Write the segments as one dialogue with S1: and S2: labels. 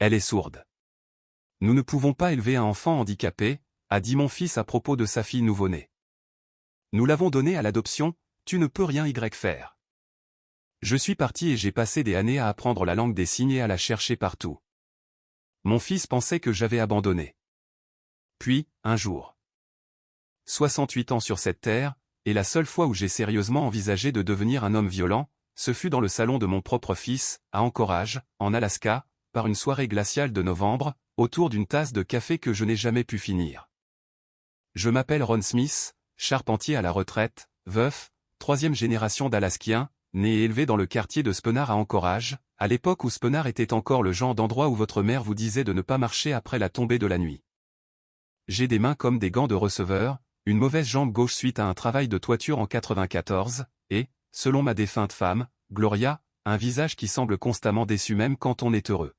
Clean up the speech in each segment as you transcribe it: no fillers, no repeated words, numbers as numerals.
S1: Elle est sourde. Nous ne pouvons pas élever un enfant handicapé, a dit mon fils à propos de sa fille nouveau-née. Nous l'avons donnée à l'adoption, tu ne peux rien y faire. Je suis parti et j'ai passé des années à apprendre la langue des signes et à la chercher partout. Mon fils pensait que j'avais abandonné. Puis, un jour. 68 ans sur cette terre, et la seule fois où j'ai sérieusement envisagé de devenir un homme violent, ce fut dans le salon de mon propre fils, à Anchorage, en Alaska, par une soirée glaciale de novembre, autour d'une tasse de café que je n'ai jamais pu finir. Je m'appelle Ron Smith, charpentier à la retraite, veuf, 3e génération d'Alaskiens, né et élevé dans le quartier de Spenard à Anchorage, à l'époque où Spenard était encore le genre d'endroit où votre mère vous disait de ne pas marcher après la tombée de la nuit. J'ai des mains comme des gants de receveur, une mauvaise jambe gauche suite à un travail de toiture en 94, et, selon ma défunte femme, Gloria, un visage qui semble constamment déçu même quand on est heureux.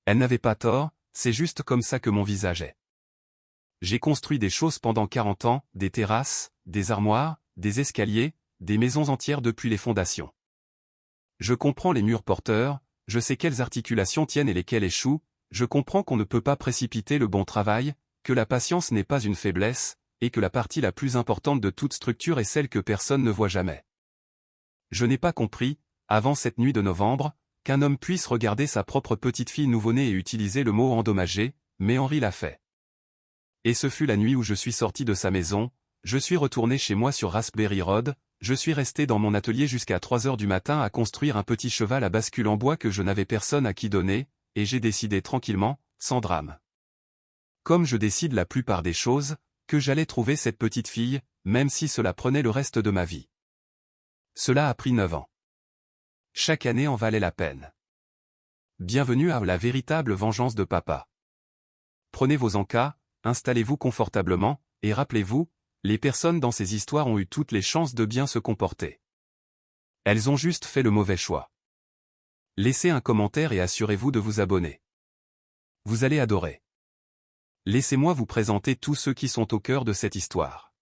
S1: Elle n'avait pas tort, c'est juste comme ça que mon visage est. J'ai construit des choses pendant 40 ans, des terrasses, des armoires, des escaliers, des maisons entières depuis les fondations. Je comprends les murs porteurs, je sais quelles articulations tiennent et lesquelles échouent, je comprends qu'on ne peut pas précipiter le bon travail, que la patience n'est pas une faiblesse, et que la partie la plus importante de toute structure est celle que personne ne voit jamais. Je n'ai pas compris, avant cette nuit de novembre, qu'un homme puisse regarder sa propre petite-fille nouveau-née et utiliser le mot endommagé, mais Henri l'a fait. Et ce fut la nuit où je suis sorti de sa maison, je suis retourné chez moi sur Raspberry Road, je suis resté dans mon atelier jusqu'à 3 heures du matin à construire un petit cheval à bascule en bois que je n'avais personne à qui donner, et j'ai décidé tranquillement, sans drame. Comme je décide la plupart des choses, que j'allais trouver cette petite fille, même si cela prenait le reste de ma vie. Cela a pris 9 ans. Chaque année en valait la peine. Bienvenue à la véritable vengeance de papa. Prenez vos encas, installez-vous confortablement, et rappelez-vous, les personnes dans ces histoires ont eu toutes les chances de bien se comporter. Elles ont juste fait le mauvais choix. Laissez un commentaire et assurez-vous de vous abonner. Vous allez adorer. Laissez-moi vous présenter tous ceux qui sont au cœur de cette histoire.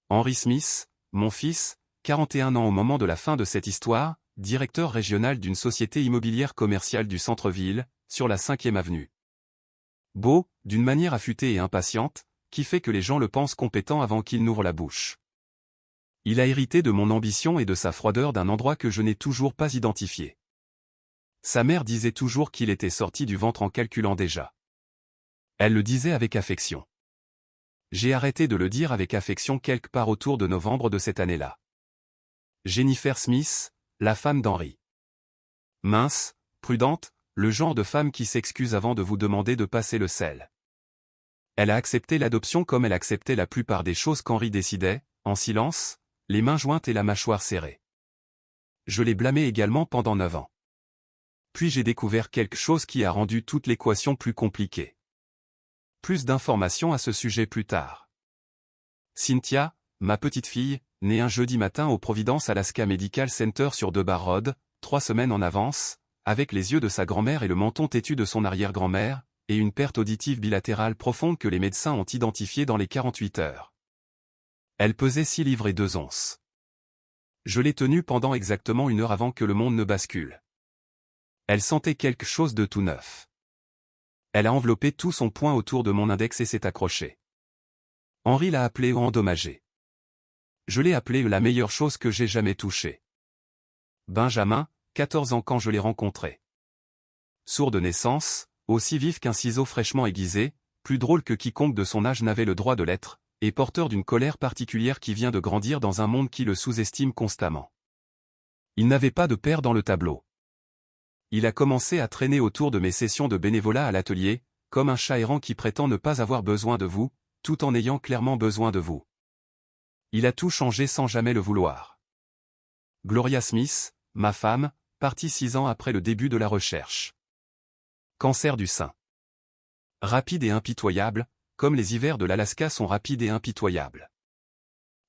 S1: Henri Smith, mon fils, 41 ans au moment de la fin de cette histoire, directeur régional d'une société immobilière commerciale du centre-ville, sur la 5e avenue. Beau, d'une manière affûtée et impatiente, qui fait que les gens le pensent compétent avant qu'il n'ouvre la bouche. Il a hérité de mon ambition et de sa froideur d'un endroit que je n'ai toujours pas identifié. Sa mère disait toujours qu'il était sorti du ventre en calculant déjà. Elle le disait avec affection. J'ai arrêté de le dire avec affection quelque part autour de novembre de cette année-là. Jennifer Smith, la femme d'Henri. Mince, prudente, le genre de femme qui s'excuse avant de vous demander de passer le sel. Elle a accepté l'adoption comme elle acceptait la plupart des choses qu'Henri décidait, en silence, les mains jointes et la mâchoire serrée. Je l'ai blâmé également pendant 9 ans. Puis j'ai découvert quelque chose qui a rendu toute l'équation plus compliquée. Plus d'informations à ce sujet plus tard. Cynthia, ma petite fille, née un jeudi matin au Providence Alaska Medical Center sur Debar Road, 3 semaines en avance, avec les yeux de sa grand-mère et le menton têtu de son arrière-grand-mère, et une perte auditive bilatérale profonde que les médecins ont identifiée dans les 48 heures. Elle pesait 6 livres et 2 onces. Je l'ai tenue pendant exactement 1 heure avant que le monde ne bascule. Elle sentait quelque chose de tout neuf. Elle a enveloppé tout son poing autour de mon index et s'est accrochée. Henri l'a appelée endommagée. Je l'ai appelée la meilleure chose que j'ai jamais touchée. Benjamin, 14 ans quand je l'ai rencontré. Sourd de naissance, aussi vif qu'un ciseau fraîchement aiguisé, plus drôle que quiconque de son âge n'avait le droit de l'être, et porteur d'une colère particulière qui vient de grandir dans un monde qui le sous-estime constamment. Il n'avait pas de père dans le tableau. Il a commencé à traîner autour de mes sessions de bénévolat à l'atelier, comme un chat errant qui prétend ne pas avoir besoin de vous, tout en ayant clairement besoin de vous. Il a tout changé sans jamais le vouloir. Gloria Smith, ma femme, partie 6 ans après le début de la recherche. Cancer du sein. Rapide et impitoyable, comme les hivers de l'Alaska sont rapides et impitoyables.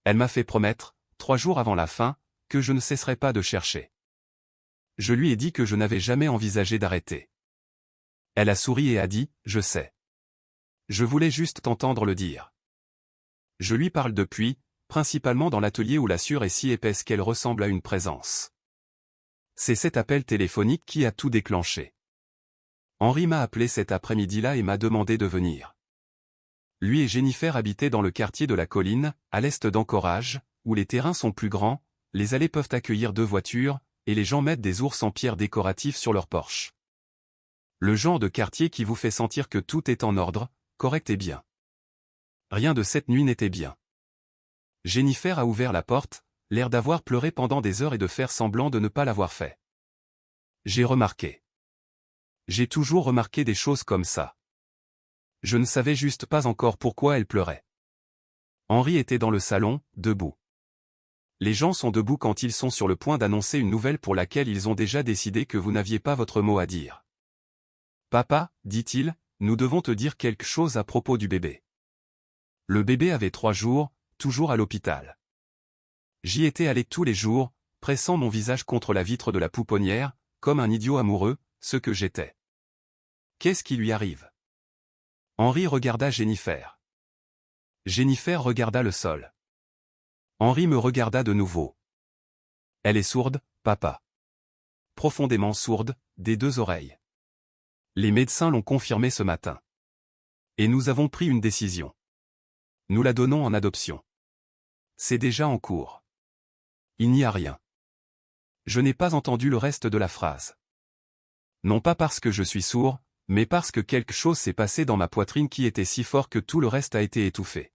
S1: Elle m'a fait promettre, 3 jours avant la fin, que je ne cesserais pas de chercher. Je lui ai dit que je n'avais jamais envisagé d'arrêter. Elle a souri et a dit, « Je sais. Je voulais juste t'entendre le dire. » Je lui parle depuis, principalement dans l'atelier où la sueur est si épaisse qu'elle ressemble à une présence. C'est cet appel téléphonique qui a tout déclenché. Henri m'a appelé cet après-midi-là et m'a demandé de venir. Lui et Jennifer habitaient dans le quartier de la colline, à l'est d'Anchorage, où les terrains sont plus grands, les allées peuvent accueillir 2 voitures, et les gens mettent des ours en pierre décoratifs sur leur porche. Le genre de quartier qui vous fait sentir que tout est en ordre, correct et bien. Rien de cette nuit n'était bien. Jennifer a ouvert la porte, l'air d'avoir pleuré pendant des heures et de faire semblant de ne pas l'avoir fait. J'ai remarqué. J'ai toujours remarqué des choses comme ça. Je ne savais juste pas encore pourquoi elle pleurait. Henri était dans le salon, debout. Les gens sont debout quand ils sont sur le point d'annoncer une nouvelle pour laquelle ils ont déjà décidé que vous n'aviez pas votre mot à dire. Papa, dit-il, nous devons te dire quelque chose à propos du bébé. Le bébé avait 3 jours, toujours à l'hôpital. J'y étais allé tous les jours, pressant mon visage contre la vitre de la pouponnière, comme un idiot amoureux, ce que j'étais. Qu'est-ce qui lui arrive? Henri regarda Jennifer. Jennifer regarda le sol. Henri me regarda de nouveau. Elle est sourde, papa. Profondément sourde, des 2 oreilles. Les médecins l'ont confirmé ce matin. Et nous avons pris une décision. Nous la donnons en adoption. C'est déjà en cours. Il n'y a rien. Je n'ai pas entendu le reste de la phrase. Non pas parce que je suis sourd, mais parce que quelque chose s'est passé dans ma poitrine qui était si fort que tout le reste a été étouffé.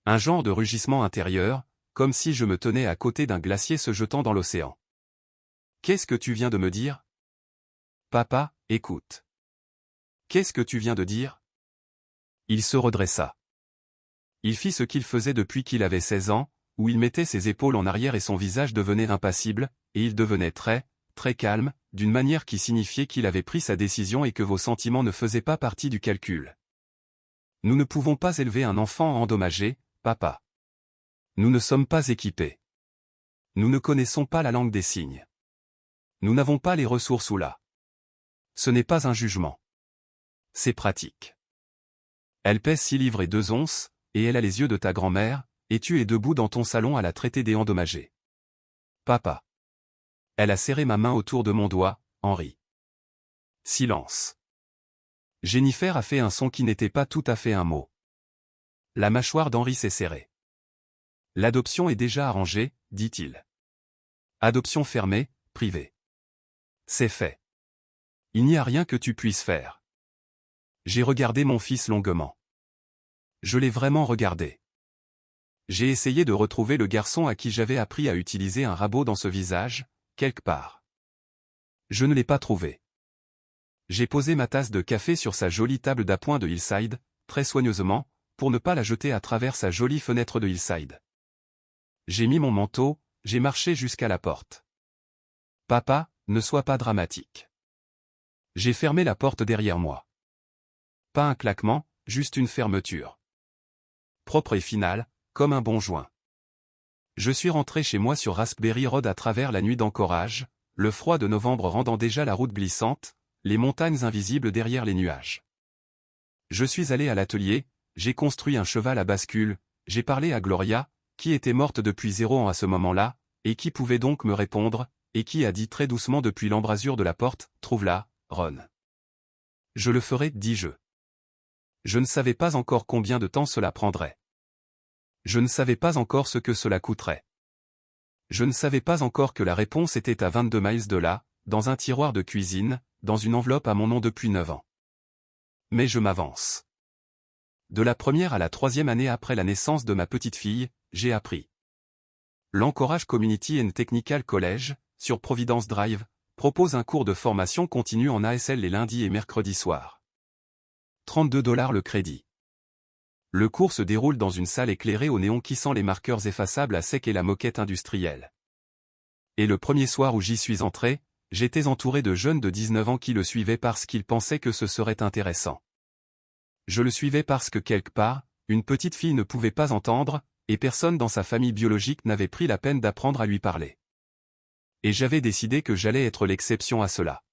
S1: Un genre de rugissement intérieur, comme si je me tenais à côté d'un glacier se jetant dans l'océan. Qu'est-ce que tu viens de me dire? Papa, écoute. Qu'est-ce que tu viens de dire? Il se redressa. Il fit ce qu'il faisait depuis qu'il avait 16 ans, où il mettait ses épaules en arrière et son visage devenait impassible, et il devenait très, très calme, d'une manière qui signifiait qu'il avait pris sa décision et que vos sentiments ne faisaient pas partie du calcul. Nous ne pouvons pas élever un enfant endommagé, papa. Nous ne sommes pas équipés. Nous ne connaissons pas la langue des signes. Nous n'avons pas les ressources ou là. Ce n'est pas un jugement. C'est pratique. Elle pèse 6 livres et 2 onces, et elle a les yeux de ta grand-mère, et tu es debout dans ton salon à la traiter des endommagés. Papa. Elle a serré ma main autour de mon doigt, Henri. Silence. Jennifer a fait un son qui n'était pas tout à fait un mot. La mâchoire d'Henri s'est serrée. L'adoption est déjà arrangée, dit-il. Adoption fermée, privée. C'est fait. Il n'y a rien que tu puisses faire. J'ai regardé mon fils longuement. Je l'ai vraiment regardé. J'ai essayé de retrouver le garçon à qui j'avais appris à utiliser un rabot dans ce visage, quelque part. Je ne l'ai pas trouvé. J'ai posé ma tasse de café sur sa jolie table d'appoint de Hillside, très soigneusement, pour ne pas la jeter à travers sa jolie fenêtre de Hillside. J'ai mis mon manteau, j'ai marché jusqu'à la porte. Papa, ne sois pas dramatique. J'ai fermé la porte derrière moi. Pas un claquement, juste une fermeture. Propre et finale, comme un bon joint. Je suis rentré chez moi sur Raspberry Road à travers la nuit d'Anchorage, le froid de novembre rendant déjà la route glissante, les montagnes invisibles derrière les nuages. Je suis allé à l'atelier, j'ai construit un cheval à bascule, j'ai parlé à Gloria, qui était morte depuis 0 ans à ce moment-là, et qui pouvait donc me répondre, et qui a dit très doucement depuis l'embrasure de la porte, « Trouve-la, Ron. » Je le ferai, dis-je. Je ne savais pas encore combien de temps cela prendrait. Je ne savais pas encore ce que cela coûterait. Je ne savais pas encore que la réponse était à 22 miles de là, dans un tiroir de cuisine, dans une enveloppe à mon nom depuis 9 ans. Mais je m'avance. De la première à la 3e année après la naissance de ma petite fille, j'ai appris. L'Anchorage Community and Technical College, sur Providence Drive, propose un cours de formation continue en ASL les lundis et mercredis soirs. 32 $ le crédit. Le cours se déroule dans une salle éclairée au néon qui sent les marqueurs effaçables à sec et la moquette industrielle. Et le premier soir où j'y suis entré, j'étais entouré de jeunes de 19 ans qui le suivaient parce qu'ils pensaient que ce serait intéressant. Je le suivais parce que quelque part, une petite fille ne pouvait pas entendre, et personne dans sa famille biologique n'avait pris la peine d'apprendre à lui parler. Et j'avais décidé que j'allais être l'exception à cela.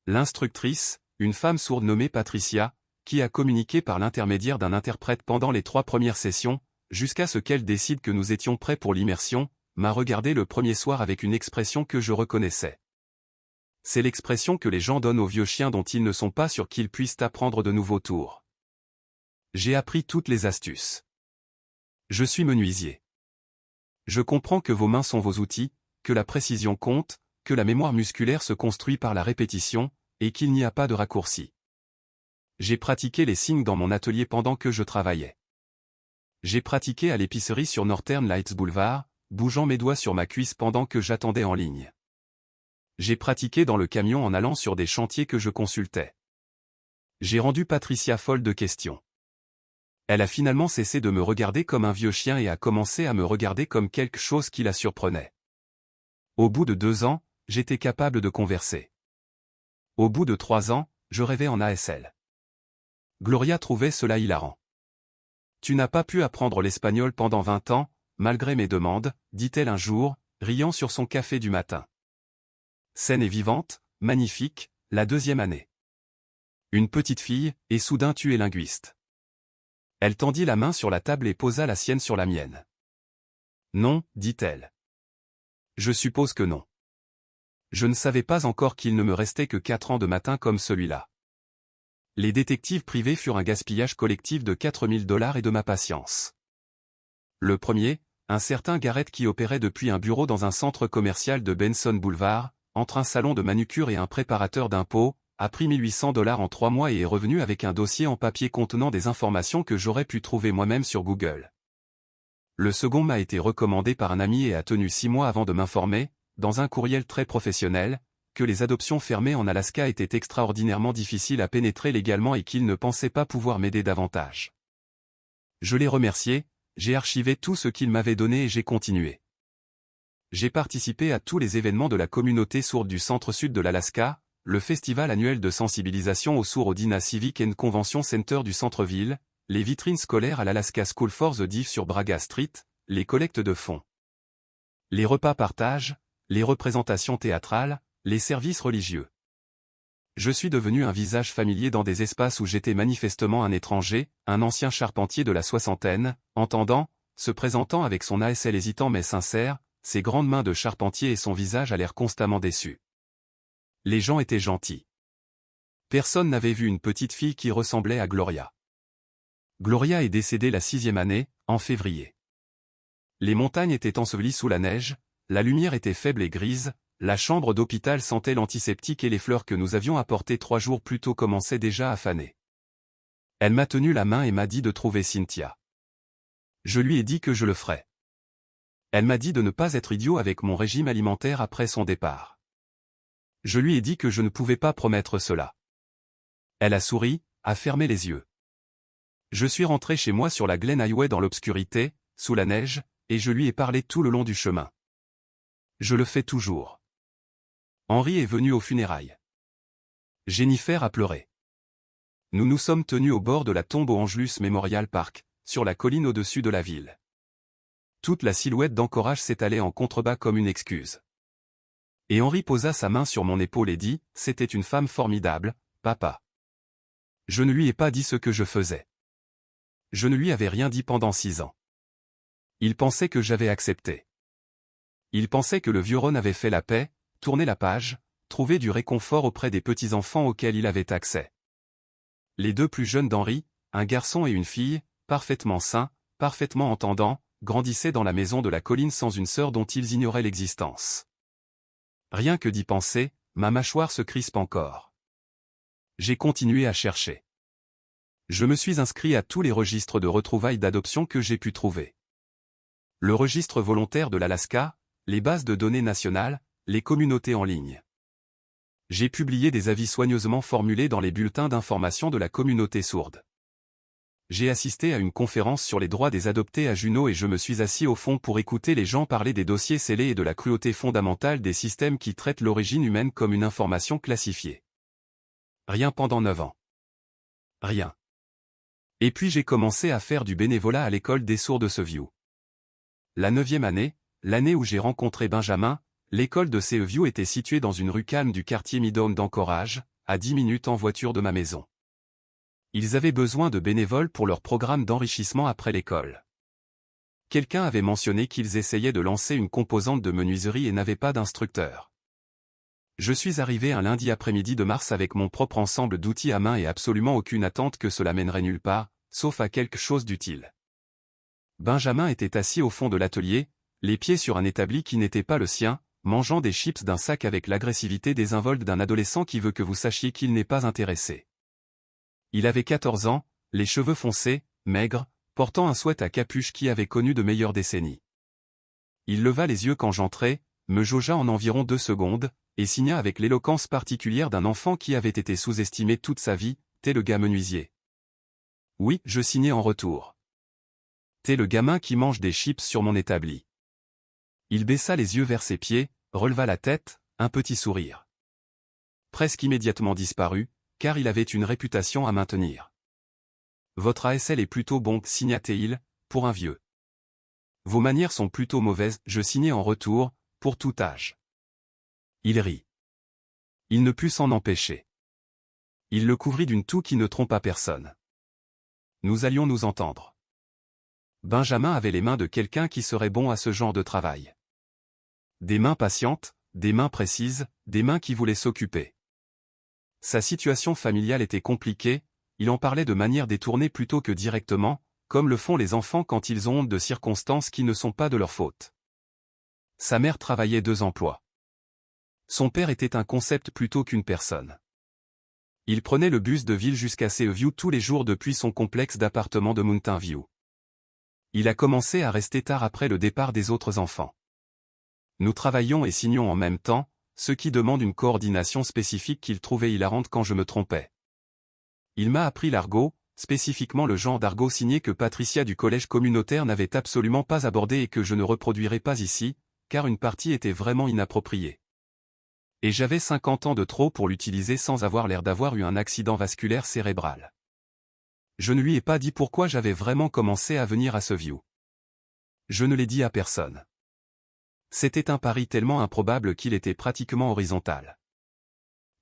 S1: L'instructrice, une femme sourde nommée Patricia, qui a communiqué par l'intermédiaire d'un interprète pendant les 3 premières sessions, jusqu'à ce qu'elle décide que nous étions prêts pour l'immersion, m'a regardé le premier soir avec une expression que je reconnaissais. c'est l'expression que les gens donnent aux vieux chiens dont ils ne sont pas sûrs qu'ils puissent apprendre de nouveaux tours. J'ai appris toutes les astuces. Je suis menuisier. Je comprends que vos mains sont vos outils, que la précision compte, que la mémoire musculaire se construit par la répétition, et qu'il n'y a pas de raccourci. J'ai pratiqué les signes dans mon atelier pendant que je travaillais. J'ai pratiqué à l'épicerie sur Northern Lights Boulevard, bougeant mes doigts sur ma cuisse pendant que j'attendais en ligne. J'ai pratiqué dans le camion en allant sur des chantiers que je consultais. J'ai rendu Patricia folle de questions. Elle a finalement cessé de me regarder comme un vieux chien et a commencé à me regarder comme quelque chose qui la surprenait. Au bout de 2 ans, j'étais capable de converser. Au bout de 3 ans, je rêvais en ASL. Gloria trouvait cela hilarant. Tu n'as pas pu apprendre l'espagnol pendant 20 ans, malgré mes demandes, dit-elle un jour, riant sur son café du matin. Saine et vivante, magnifique, la 2e année. Une petite fille, et soudain tu es linguiste. Elle tendit la main sur la table et posa la sienne sur la mienne. Non, dit-elle. Je suppose que non. Je ne savais pas encore qu'il ne me restait que 4 ans de matin comme celui-là. Les détectives privés furent un gaspillage collectif de $4000 et de ma patience. Le premier, un certain Garrett qui opérait depuis un bureau dans un centre commercial de Benson Boulevard, entre un salon de manucure et un préparateur d'impôts, a pris $1800 en 3 mois et est revenu avec un dossier en papier contenant des informations que j'aurais pu trouver moi-même sur Google. Le second m'a été recommandé par un ami et a tenu 6 mois avant de m'informer, dans un courriel très professionnel, que les adoptions fermées en Alaska étaient extraordinairement difficiles à pénétrer légalement et qu'il ne pensait pas pouvoir m'aider davantage. Je l'ai remercié, j'ai archivé tout ce qu'il m'avait donné et j'ai continué. J'ai participé à tous les événements de la communauté sourde du centre-sud de l'Alaska, le festival annuel de sensibilisation aux sourds au Dina Civic and Convention Center du centre-ville, les vitrines scolaires à l'Alaska School for the Deaf sur Braga Street, les collectes de fonds, les repas partage, les représentations théâtrales, les services religieux. Je suis devenu un visage familier dans des espaces où j'étais manifestement un étranger, un ancien charpentier de la soixantaine, entendant, se présentant avec son ASL hésitant mais sincère, ses grandes mains de charpentier et son visage à l'air constamment déçu. Les gens étaient gentils. Personne n'avait vu une petite fille qui ressemblait à Gloria. Gloria est décédée la 6e année, en février. Les montagnes étaient ensevelies sous la neige, la lumière était faible et grise, la chambre d'hôpital sentait l'antiseptique et les fleurs que nous avions apportées 3 jours plus tôt commençaient déjà à faner. Elle m'a tenu la main et m'a dit de trouver Cynthia. Je lui ai dit que je le ferais. Elle m'a dit de ne pas être idiot avec mon régime alimentaire après son départ. Je lui ai dit que je ne pouvais pas promettre cela. Elle a souri, a fermé les yeux. Je suis rentré chez moi sur la Glen Highway dans l'obscurité, sous la neige, et je lui ai parlé tout le long du chemin. Je le fais toujours. Henri est venu aux funérailles. Jennifer a pleuré. Nous nous sommes tenus au bord de la tombe au Angelus Memorial Park, sur la colline au-dessus de la ville. Toute la silhouette d'Anchorage s'étalait en contrebas comme une excuse. Et Henri posa sa main sur mon épaule et dit, « C'était une femme formidable, papa. » Je ne lui ai pas dit ce que je faisais. Je ne lui avais rien dit pendant 6 ans. Il pensait que j'avais accepté. Il pensait que le vieux Ron avait fait la paix, tourné la page, trouvé du réconfort auprès des petits-enfants auxquels il avait accès. Les 2 plus jeunes d'Henri, un garçon et une fille, parfaitement sains, parfaitement entendants, grandissaient dans la maison de la colline sans une sœur dont ils ignoraient l'existence. Rien que d'y penser, ma mâchoire se crispe encore. J'ai continué à chercher. Je me suis inscrit à tous les registres de retrouvailles d'adoption que j'ai pu trouver. Le registre volontaire de l'Alaska, les bases de données nationales, les communautés en ligne. J'ai publié des avis soigneusement formulés dans les bulletins d'information de la communauté sourde. J'ai assisté à une conférence sur les droits des adoptés à Juneau et je me suis assis au fond pour écouter les gens parler des dossiers scellés et de la cruauté fondamentale des systèmes qui traitent l'origine humaine comme une information classifiée. Rien pendant 9 ans. Rien. Et puis j'ai commencé à faire du bénévolat à l'école des sourds de Sevieux. La 9e année, l'année où j'ai rencontré Benjamin, l'école de Sevieux était située dans une rue calme du quartier Midtown d'Anchorage, à 10 minutes en voiture de ma maison. Ils avaient besoin de bénévoles pour leur programme d'enrichissement après l'école. Quelqu'un avait mentionné qu'ils essayaient de lancer une composante de menuiserie et n'avaient pas d'instructeur. Je suis arrivé un lundi après-midi de mars avec mon propre ensemble d'outils à main et absolument aucune attente que cela mènerait nulle part, sauf à quelque chose d'utile. Benjamin était assis au fond de l'atelier, les pieds sur un établi qui n'était pas le sien, mangeant des chips d'un sac avec l'agressivité désinvolte d'un adolescent qui veut que vous sachiez qu'il n'est pas intéressé. Il avait 14 ans, les cheveux foncés, maigres, portant un sweat à capuche qui avait connu de meilleures décennies. Il leva les yeux quand j'entrai, me jaugea en environ 2 secondes, et signa avec l'éloquence particulière d'un enfant qui avait été sous-estimé toute sa vie, « T'es le gars menuisier. » Oui, je signai en retour. « T'es le gamin qui mange des chips sur mon établi. » Il baissa les yeux vers ses pieds, releva la tête, un petit sourire. Presque immédiatement disparu, car il avait une réputation à maintenir. « Votre ASL est plutôt bon, signa-t-il, pour un vieux. Vos manières sont plutôt mauvaises, je signai en retour, pour tout âge. Il rit. Il ne put s'en empêcher. Il le couvrit d'une toux qui ne trompa personne. Nous allions nous entendre. Benjamin avait les mains de quelqu'un qui serait bon à ce genre de travail. Des mains patientes, des mains précises, des mains qui voulaient s'occuper. Sa situation familiale était compliquée, il en parlait de manière détournée plutôt que directement, comme le font les enfants quand ils ont honte de circonstances qui ne sont pas de leur faute. Sa mère travaillait 2 emplois. Son père était un concept plutôt qu'une personne. Il prenait le bus de ville jusqu'à Seaview tous les jours depuis son complexe d'appartements de Mountain View. Il a commencé à rester tard après le départ des autres enfants. Nous travaillions et signions en même temps, ce qui demande une coordination spécifique qu'il trouvait hilarante quand je me trompais. Il m'a appris l'argot, spécifiquement le genre d'argot signé que Patricia du collège communautaire n'avait absolument pas abordé et que je ne reproduirai pas ici, car une partie était vraiment inappropriée. Et j'avais 50 ans de trop pour l'utiliser sans avoir l'air d'avoir eu un accident vasculaire cérébral. Je ne lui ai pas dit pourquoi j'avais vraiment commencé à venir à Seaview. Je ne l'ai dit à personne. C'était un pari tellement improbable qu'il était pratiquement horizontal.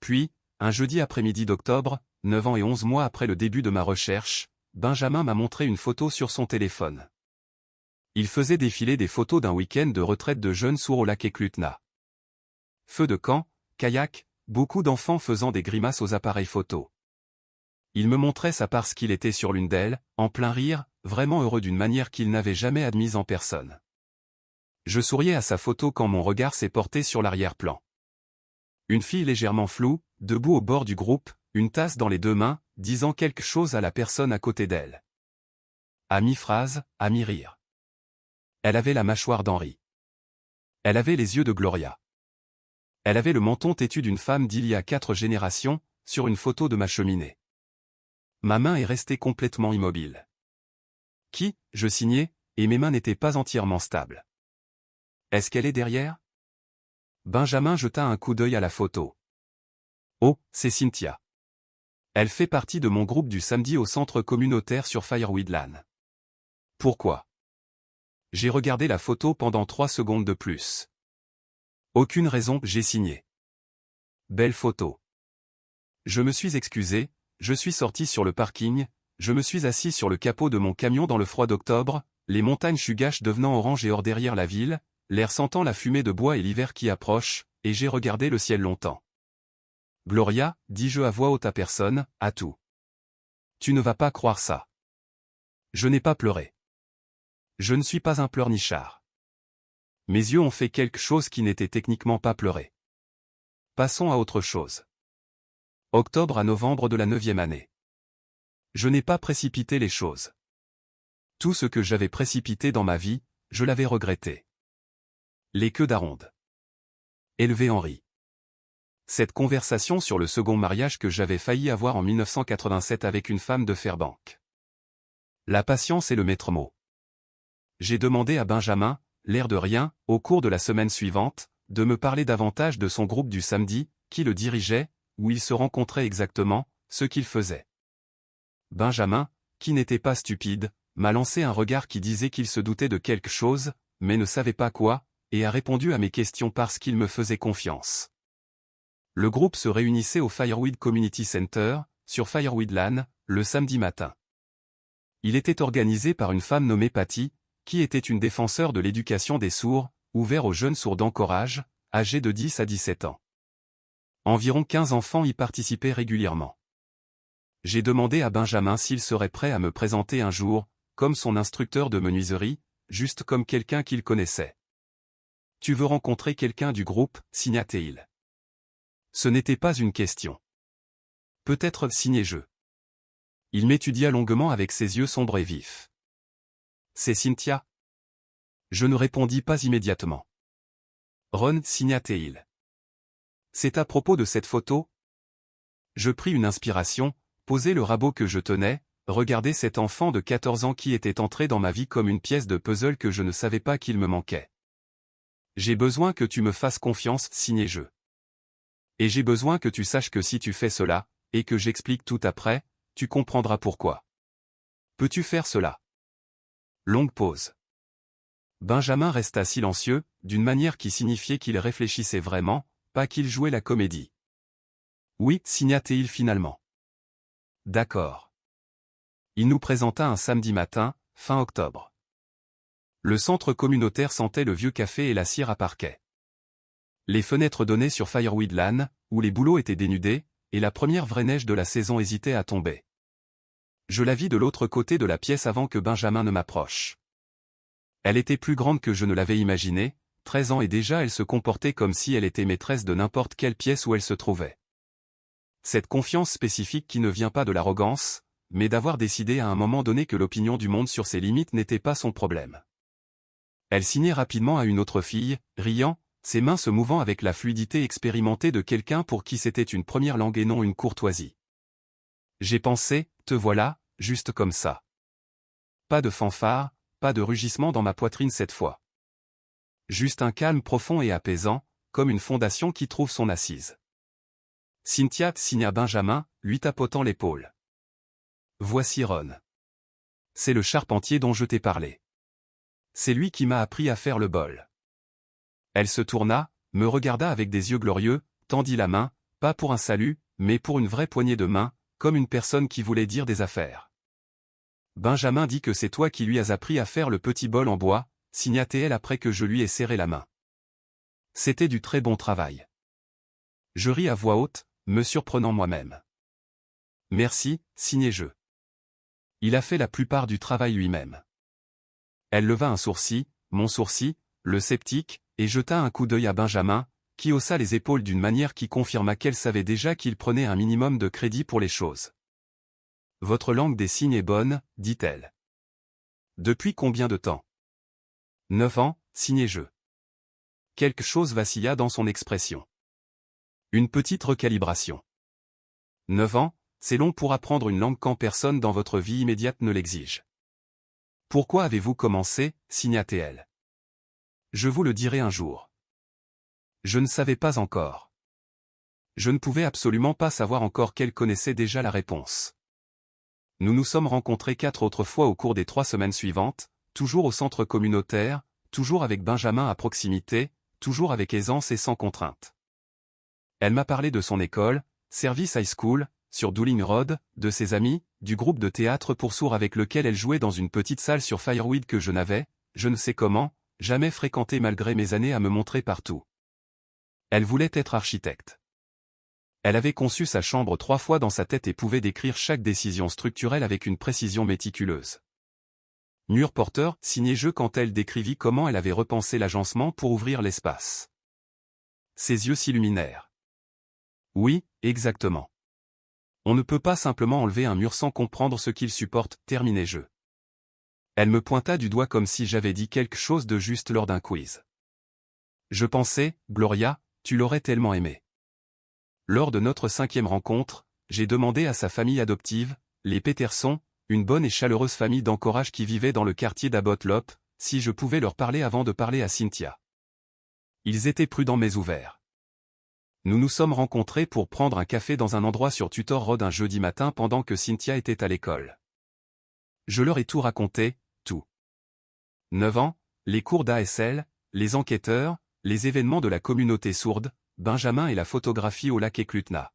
S1: Puis, un jeudi après-midi d'octobre, 9 ans et 11 mois après le début de ma recherche, Benjamin m'a montré une photo sur son téléphone. Il faisait défiler des photos d'un week-end de retraite de jeunes sourds au lac Eklutna. Feu de camp, kayak, beaucoup d'enfants faisant des grimaces aux appareils photo. Il me montrait ça parce qu'il était sur l'une d'elles, en plein rire, vraiment heureux d'une manière qu'il n'avait jamais admise en personne. Je souriais à sa photo quand mon regard s'est porté sur l'arrière-plan. Une fille légèrement floue, debout au bord du groupe, une tasse dans les 2 mains, disant quelque chose à la personne à côté d'elle. À mi-phrase, à mi-rire. Elle avait la mâchoire d'Henri. Elle avait les yeux de Gloria. Elle avait le menton têtu d'une femme d'il y a 4 générations, sur une photo de ma cheminée. Ma main est restée complètement immobile. Je signais, et mes mains n'étaient pas entièrement stables. Est-ce qu'elle est derrière? Benjamin jeta un coup d'œil à la photo. Oh, c'est Cynthia. Elle fait partie de mon groupe du samedi au centre communautaire sur Fireweed Lane. Pourquoi? J'ai regardé la photo pendant 3 secondes de plus. Aucune raison, j'ai signé. Belle photo. Je me suis excusé, je suis sorti sur le parking, je me suis assis sur le capot de mon camion dans le froid d'octobre, les montagnes Chugash devenant orange et or derrière la ville, l'air sentant la fumée de bois et l'hiver qui approche, et j'ai regardé le ciel longtemps. Gloria, dis-je à voix haute à personne, à tout. Tu ne vas pas croire ça. Je n'ai pas pleuré. Je ne suis pas un pleurnichard. Mes yeux ont fait quelque chose qui n'était techniquement pas pleurer. Passons à autre chose. Octobre à novembre de la 9e année. Je n'ai pas précipité les choses. Tout ce que j'avais précipité dans ma vie, je l'avais regretté. Les queues d'aronde. Élever Henri. Cette conversation sur le second mariage que j'avais failli avoir en 1987 avec une femme de Fairbank. La patience est le maître mot. J'ai demandé à Benjamin, l'air de rien, au cours de la semaine suivante, de me parler davantage de son groupe du samedi, qui le dirigeait, où il se rencontrait exactement, ce qu'il faisait. Benjamin, qui n'était pas stupide, m'a lancé un regard qui disait qu'il se doutait de quelque chose, mais ne savait pas quoi, et a répondu à mes questions parce qu'il me faisait confiance. Le groupe se réunissait au Fireweed Community Center, sur Fireweed Lane, le samedi matin. Il était organisé par une femme nommée Patty, qui était une défenseur de l'éducation des sourds, ouvert aux jeunes sourds d'Anchorage, âgés de 10 à 17 ans. Environ 15 enfants y participaient régulièrement. J'ai demandé à Benjamin s'il serait prêt à me présenter un jour, comme son instructeur de menuiserie, juste comme quelqu'un qu'il connaissait. Tu veux rencontrer quelqu'un du groupe, signa-t-il. Ce n'était pas une question. Peut-être signai-je. Il m'étudia longuement avec ses yeux sombres et vifs. C'est Cynthia? Je ne répondis pas immédiatement. Ron, signa-t-il. C'est à propos de cette photo? Je pris une inspiration, posai le rabot que je tenais, regardai cet enfant de 14 ans qui était entré dans ma vie comme une pièce de puzzle que je ne savais pas qu'il me manquait. J'ai besoin que tu me fasses confiance, signai-je. Et j'ai besoin que tu saches que si tu fais cela, et que j'explique tout après, tu comprendras pourquoi. Peux-tu faire cela? Longue pause. Benjamin resta silencieux, d'une manière qui signifiait qu'il réfléchissait vraiment, pas qu'il jouait la comédie. Oui, signa-t-il finalement. D'accord. Il nous présenta un samedi matin, fin octobre. Le centre communautaire sentait le vieux café et la cire à parquet. Les fenêtres donnaient sur Fireweed Lane, où les bouleaux étaient dénudés, et la première vraie neige de la saison hésitait à tomber. Je la vis de l'autre côté de la pièce avant que Benjamin ne m'approche. Elle était plus grande que je ne l'avais imaginé, 13 ans et déjà elle se comportait comme si elle était maîtresse de n'importe quelle pièce où elle se trouvait. Cette confiance spécifique qui ne vient pas de l'arrogance, mais d'avoir décidé à un moment donné que l'opinion du monde sur ses limites n'était pas son problème. Elle signait rapidement à une autre fille, riant, ses mains se mouvant avec la fluidité expérimentée de quelqu'un pour qui c'était une première langue et non une courtoisie. J'ai pensé, te voilà, juste comme ça. Pas de fanfare, pas de rugissement dans ma poitrine cette fois. Juste un calme profond et apaisant, comme une fondation qui trouve son assise. Cynthia, signa Benjamin, lui tapotant l'épaule. Voici Ron. C'est le charpentier dont je t'ai parlé. C'est lui qui m'a appris à faire le bol. Elle se tourna, me regarda avec des yeux glorieux, tendit la main, pas pour un salut, mais pour une vraie poignée de main, comme une personne qui voulait dire des affaires. Benjamin dit que c'est toi qui lui as appris à faire le petit bol en bois, signa-t-elle après que je lui ai serré la main. C'était du très bon travail. Je ris à voix haute, me surprenant moi-même. Merci, signai-je. Il a fait la plupart du travail lui-même. Elle leva un sourcil, mon sourcil, le sceptique, et jeta un coup d'œil à Benjamin, qui haussa les épaules d'une manière qui confirma qu'elle savait déjà qu'il prenait un minimum de crédit pour les choses. Votre langue des signes est bonne, dit-elle. Depuis combien de temps? 9 ans, signai-je. Quelque chose vacilla dans son expression. Une petite recalibration. 9 ans, c'est long pour apprendre une langue quand personne dans votre vie immédiate ne l'exige. Pourquoi avez-vous commencé, signa-t-elle. Je vous le dirai un jour. Je ne savais pas encore. Je ne pouvais absolument pas savoir encore qu'elle connaissait déjà la réponse. Nous nous sommes rencontrés 4 autres fois au cours des 3 semaines suivantes, toujours au centre communautaire, toujours avec Benjamin à proximité, toujours avec aisance et sans contrainte. Elle m'a parlé de son école, Service High School, sur Dooling Road, de ses amis, du groupe de théâtre pour sourds avec lequel elle jouait dans une petite salle sur Fireweed que je n'avais, je ne sais comment, jamais fréquenté malgré mes années à me montrer partout. Elle voulait être architecte. Elle avait conçu sa chambre 3 fois dans sa tête et pouvait décrire chaque décision structurelle avec une précision méticuleuse. Mur porteur, signai-je quand elle décrivit comment elle avait repensé l'agencement pour ouvrir l'espace. Ses yeux s'illuminèrent. Oui, exactement. On ne peut pas simplement enlever un mur sans comprendre ce qu'il supporte, terminai-je. Elle me pointa du doigt comme si j'avais dit quelque chose de juste lors d'un quiz. Je pensais, Gloria, tu l'aurais tellement aimé. Lors de notre 5e rencontre, j'ai demandé à sa famille adoptive, les Peterson, une bonne et chaleureuse famille d'Anchorage qui vivait dans le quartier d'Abbot Lop, si je pouvais leur parler avant de parler à Cynthia. Ils étaient prudents mais ouverts. Nous nous sommes rencontrés pour prendre un café dans un endroit sur Tutor Road un jeudi matin pendant que Cynthia était à l'école. Je leur ai tout raconté, tout. 9 ans, les cours d'ASL, les enquêteurs, les événements de la communauté sourde, Benjamin et la photographie au lac Eklutna.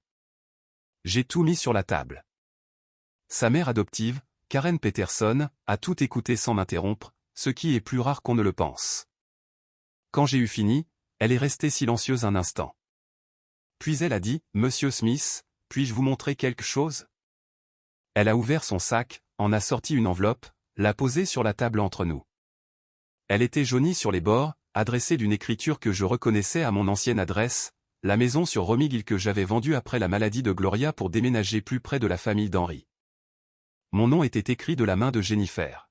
S1: J'ai tout mis sur la table. Sa mère adoptive, Karen Peterson, a tout écouté sans m'interrompre, ce qui est plus rare qu'on ne le pense. Quand j'ai eu fini, elle est restée silencieuse un instant. puis elle a dit, « Monsieur Smith, puis-je vous montrer quelque chose ?» Elle a ouvert son sac, en a sorti une enveloppe, l'a posée sur la table entre nous. Elle était jaunie sur les bords, adressée d'une écriture que je reconnaissais à mon ancienne adresse, la maison sur Romig que j'avais vendue après la maladie de Gloria pour déménager plus près de la famille d'Henry. Mon nom était écrit de la main de Jennifer.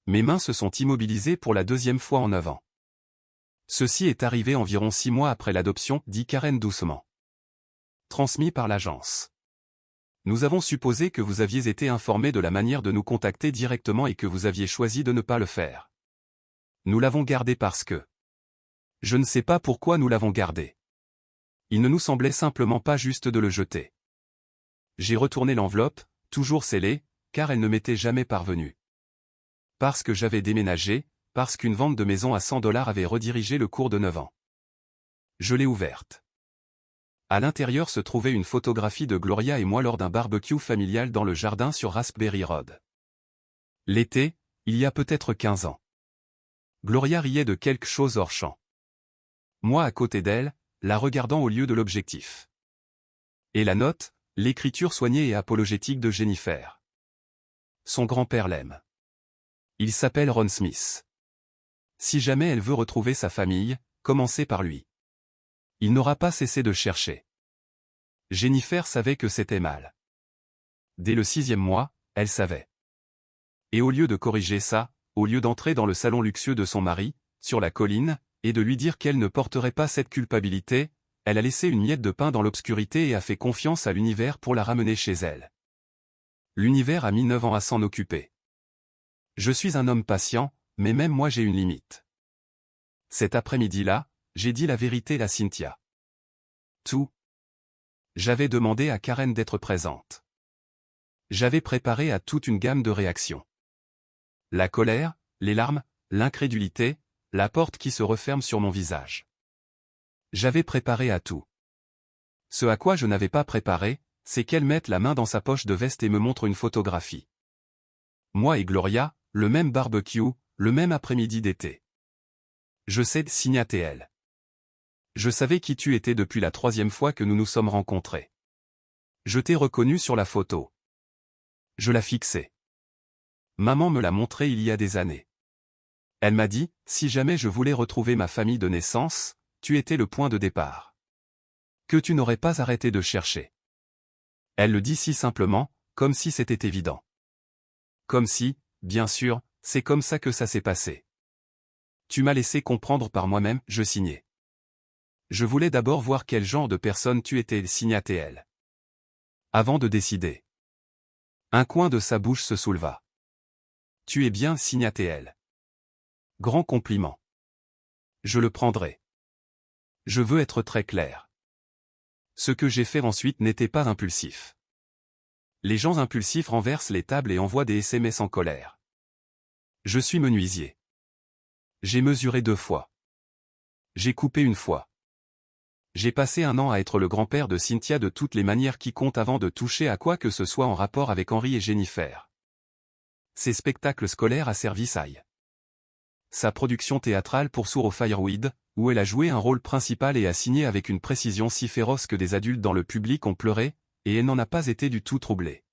S1: Mes mains se sont immobilisées pour la deuxième fois en 9 ans. Ceci est arrivé environ 6 mois après l'adoption, dit Karen doucement. Transmis par l'agence. Nous avons supposé que vous aviez été informé de la manière de nous contacter directement et que vous aviez choisi de ne pas le faire. Nous l'avons gardé parce que... Je ne sais pas pourquoi nous l'avons gardé. Il ne nous semblait simplement pas juste de le jeter. J'ai retourné l'enveloppe, toujours scellée, car elle ne m'était jamais parvenue. Parce que j'avais déménagé, parce qu'une vente de maison à $100 avait redirigé le cours de 9 ans. Je l'ai ouverte. À l'intérieur se trouvait une photographie de Gloria et moi lors d'un barbecue familial dans le jardin sur Raspberry Road. L'été, il y a peut-être 15 ans. Gloria riait de quelque chose hors champ. Moi à côté d'elle, la regardant au lieu de l'objectif. Et la note, l'écriture soignée et apologétique de Jennifer. Son grand-père l'aime. Il s'appelle Ron Smith. Si jamais elle veut retrouver sa famille, commencez par lui. Il n'aura pas cessé de chercher. Jennifer savait que c'était mal. Dès le 6e mois, elle savait. Et au lieu de corriger ça, au lieu d'entrer dans le salon luxueux de son mari, sur la colline, et de lui dire qu'elle ne porterait pas cette culpabilité, elle a laissé une miette de pain dans l'obscurité et a fait confiance à l'univers pour la ramener chez elle. L'univers a mis 9 ans à s'en occuper. Je suis un homme patient, mais même moi j'ai une limite. Cet après-midi-là, j'ai dit la vérité à Cynthia. Tout. J'avais demandé à Karen d'être présente. J'avais préparé à toute une gamme de réactions. La colère, les larmes, l'incrédulité, la porte qui se referme sur mon visage. J'avais préparé à tout. Ce à quoi je n'avais pas préparé, c'est qu'elle mette la main dans sa poche de veste et me montre une photographie. Moi et Gloria, le même barbecue, le même après-midi d'été. Je sais, signait-elle. Je savais qui tu étais depuis la 3e fois que nous nous sommes rencontrés. Je t'ai reconnu sur la photo. Je la fixais. Maman me l'a montré il y a des années. Elle m'a dit, si jamais je voulais retrouver ma famille de naissance, tu étais le point de départ. Que tu n'aurais pas arrêté de chercher. Elle le dit si simplement, comme si c'était évident. Comme si, bien sûr, c'est comme ça que ça s'est passé. Tu m'as laissé comprendre par moi-même, je signais. Je voulais d'abord voir quel genre de personne tu étais, signait-elle. Avant de décider. Un coin de sa bouche se souleva. Tu es bien, signait-elle. Grand compliment. Je le prendrai. Je veux être très clair. Ce que j'ai fait ensuite n'était pas impulsif. Les gens impulsifs renversent les tables et envoient des SMS en colère. Je suis menuisier. J'ai mesuré 2 fois. J'ai coupé 1 fois. J'ai passé 1 an à être le grand-père de Cynthia de toutes les manières qui comptent avant de toucher à quoi que ce soit en rapport avec Henry et Jennifer. Ses spectacles scolaires à Serviceaille. Sa production théâtrale pour sourds au Fireweed, où elle a joué un rôle principal et a signé avec une précision si féroce que des adultes dans le public ont pleuré, et elle n'en a pas été du tout troublée.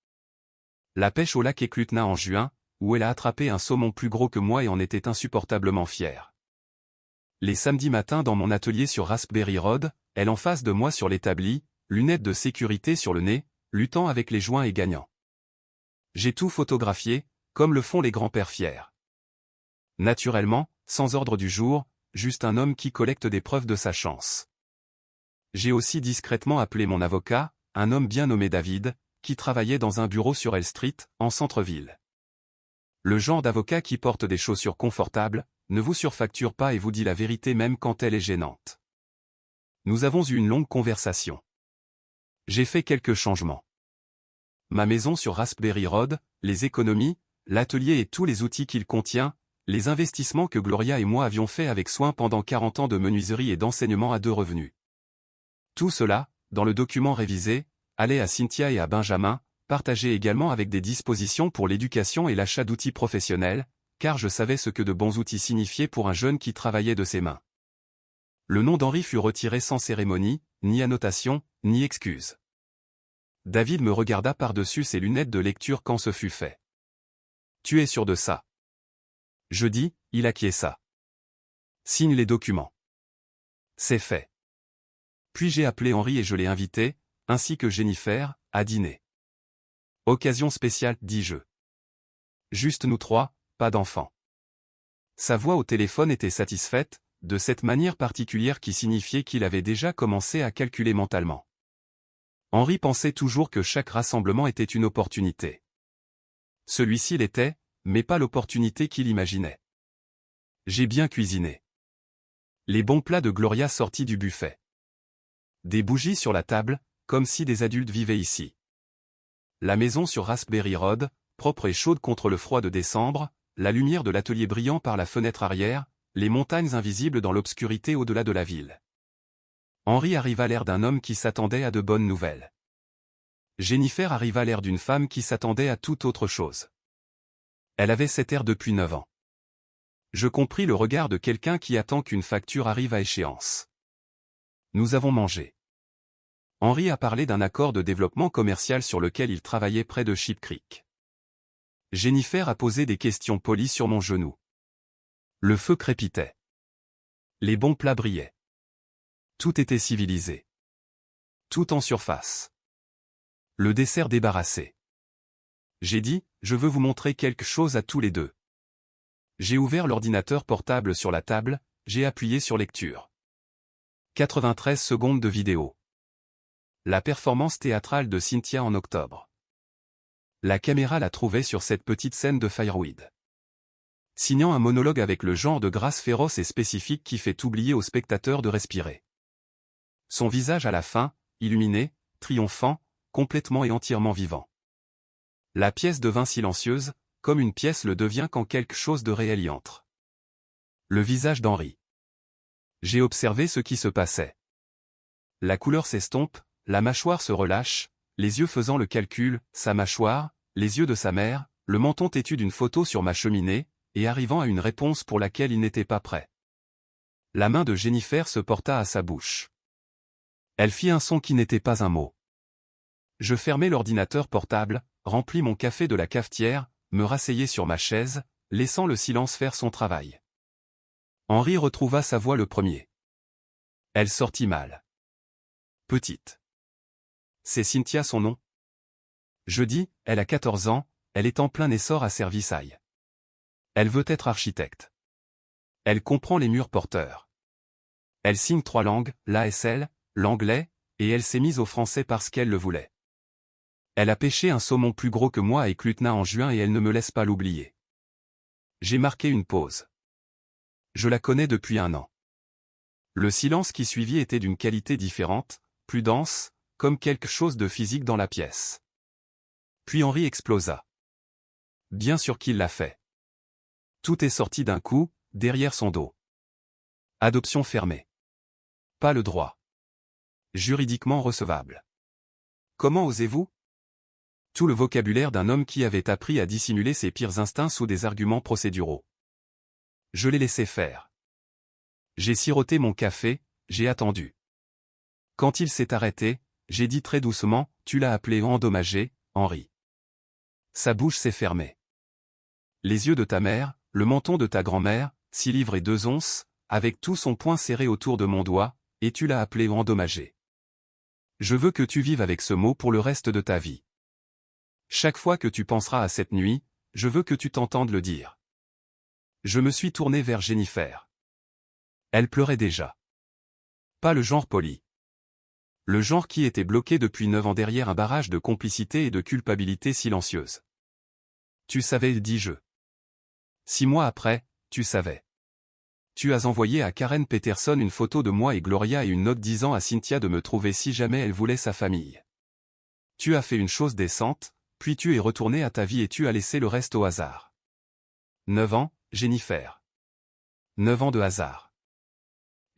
S1: La pêche au lac Eklutna en juin, où elle a attrapé un saumon plus gros que moi et en était insupportablement fière. Les samedis matins dans mon atelier sur Raspberry Road, elle en face de moi sur l'établi, lunettes de sécurité sur le nez, luttant avec les joints et gagnant. J'ai tout photographié, comme le font les grands-pères fiers. Naturellement, sans ordre du jour, juste un homme qui collecte des preuves de sa chance. J'ai aussi discrètement appelé mon avocat, un homme bien nommé David, qui travaillait dans un bureau sur L Street, en centre-ville. Le genre d'avocat qui porte des chaussures confortables, ne vous surfacture pas et vous dit la vérité même quand elle est gênante. Nous avons eu une longue conversation. J'ai fait quelques changements. Ma maison sur Raspberry Road, les économies, l'atelier et tous les outils qu'il contient, les investissements que Gloria et moi avions faits avec soin pendant 40 ans de menuiserie et d'enseignement à 2 revenus. Tout cela, dans le document révisé, allait à Cynthia et à Benjamin, partagé également avec des dispositions pour l'éducation et l'achat d'outils professionnels, car je savais ce que de bons outils signifiaient pour un jeune qui travaillait de ses mains. Le nom d'Henry fut retiré sans cérémonie, ni annotation, ni excuse. David me regarda par-dessus ses lunettes de lecture quand ce fut fait. Tu es sûr de ça? Je dis, il acquiesça. Signe les documents. C'est fait. Puis j'ai appelé Henri et je l'ai invité, ainsi que Jennifer, à dîner. Occasion spéciale, dis-je. Juste nous trois, pas d'enfants. Sa voix au téléphone était satisfaite, de cette manière particulière qui signifiait qu'il avait déjà commencé à calculer mentalement. Henri pensait toujours que chaque rassemblement était une opportunité. Celui-ci l'était, mais pas l'opportunité qu'il imaginait. J'ai bien cuisiné. Les bons plats de Gloria sortis du buffet. Des bougies sur la table, comme si des adultes vivaient ici. La maison sur Raspberry Road, propre et chaude contre le froid de décembre, la lumière de l'atelier brillant par la fenêtre arrière, les montagnes invisibles dans l'obscurité au-delà de la ville. Henri arriva l'air d'un homme qui s'attendait à de bonnes nouvelles. Jennifer arriva l'air d'une femme qui s'attendait à toute autre chose. Elle avait cet air depuis 9 ans. Je compris le regard de quelqu'un qui attend qu'une facture arrive à échéance. Nous avons mangé. Henri a parlé d'un accord de développement commercial sur lequel il travaillait près de Sheep Creek. Jennifer a posé des questions polies sur mon genou. Le feu crépitait. Les bons plats brillaient. Tout était civilisé. Tout en surface. Le dessert débarrassé. J'ai dit, je veux vous montrer quelque chose à tous les deux. J'ai ouvert l'ordinateur portable sur la table, j'ai appuyé sur lecture. 93 secondes de vidéo. La performance théâtrale de Cynthia en octobre. La caméra la trouvait sur cette petite scène de Fireweed. Signant un monologue avec le genre de grâce féroce et spécifique qui fait oublier au spectateur de respirer. Son visage à la fin, illuminé, triomphant, complètement et entièrement vivant. La pièce devint silencieuse, comme une pièce le devient quand quelque chose de réel y entre. Le visage d'Henri. J'ai observé ce qui se passait. La couleur s'estompe, la mâchoire se relâche, les yeux faisant le calcul, sa mâchoire, les yeux de sa mère, le menton têtu d'une photo sur ma cheminée, et arrivant à une réponse pour laquelle il n'était pas prêt. La main de Jennifer se porta à sa bouche. Elle fit un son qui n'était pas un mot. Je fermai l'ordinateur portable, remplis mon café de la cafetière, me rasseyai sur ma chaise, laissant le silence faire son travail. Henri retrouva sa voix le premier. Elle sortit mal. Petite. C'est Cynthia son nom? Je dis, elle a 14 ans, elle est en plein essor à Servisail. Elle veut être architecte. Elle comprend les murs porteurs. Elle signe 3 langues, l'ASL, l'anglais, et elle s'est mise au français parce qu'elle le voulait. Elle a pêché un saumon plus gros que moi à Éclutna en juin et elle ne me laisse pas l'oublier. J'ai marqué une pause. Je la connais depuis 1 an. Le silence qui suivit était d'une qualité différente, plus dense, comme quelque chose de physique dans la pièce. Puis Henri explosa. Bien sûr qu'il l'a fait. Tout est sorti d'un coup, derrière son dos. Adoption fermée. Pas le droit. Juridiquement recevable. Comment osez-vous? Tout le vocabulaire d'un homme qui avait appris à dissimuler ses pires instincts sous des arguments procéduraux. Je l'ai laissé faire. J'ai siroté mon café, j'ai attendu. Quand il s'est arrêté, j'ai dit très doucement, tu l'as appelé endommagé, Henri. Sa bouche s'est fermée. Les yeux de ta mère, le menton de ta grand-mère, 6 livres et 2 onces, avec tout son poing serré autour de mon doigt, et tu l'as appelé endommagé. Je veux que tu vives avec ce mot pour le reste de ta vie. Chaque fois que tu penseras à cette nuit, je veux que tu t'entendes le dire. Je me suis tourné vers Jennifer. Elle pleurait déjà. Pas le genre poli. Le genre qui était bloqué depuis 9 ans derrière un barrage de complicité et de culpabilité silencieuse. Tu savais, dis-je. 6 mois après, tu savais. Tu as envoyé à Karen Peterson une photo de moi et Gloria et une note disant à Cynthia de me trouver si jamais elle voulait sa famille. Tu as fait une chose décente, puis tu es retourné à ta vie et tu as laissé le reste au hasard. 9 ans, Jennifer. 9 ans de hasard.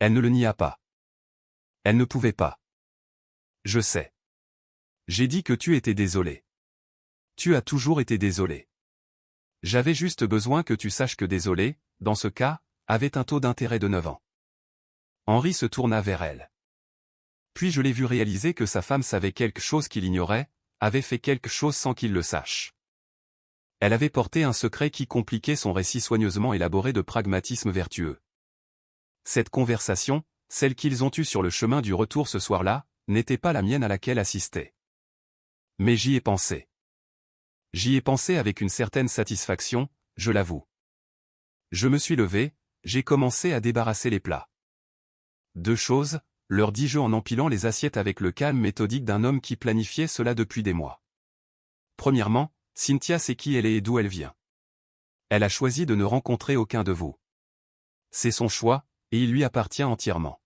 S1: Elle ne le nia pas. Elle ne pouvait pas. Je sais. J'ai dit que tu étais désolé. Tu as toujours été désolé. J'avais juste besoin que tu saches que désolé, dans ce cas, avait un taux d'intérêt de 9 ans. Henri se tourna vers elle. Puis je l'ai vu réaliser que sa femme savait quelque chose qu'il ignorait, avait fait quelque chose sans qu'il le sache. Elle avait porté un secret qui compliquait son récit soigneusement élaboré de pragmatisme vertueux. Cette conversation, celle qu'ils ont eue sur le chemin du retour ce soir-là, n'était pas la mienne à laquelle assister. Mais j'y ai pensé. J'y ai pensé avec une certaine satisfaction, je l'avoue. Je me suis levé, j'ai commencé à débarrasser les plats. Deux choses, leur dis-je en empilant les assiettes avec le calme méthodique d'un homme qui planifiait cela depuis des mois. Premièrement, Cynthia sait qui elle est et d'où elle vient. Elle a choisi de ne rencontrer aucun de vous. C'est son choix, et il lui appartient entièrement.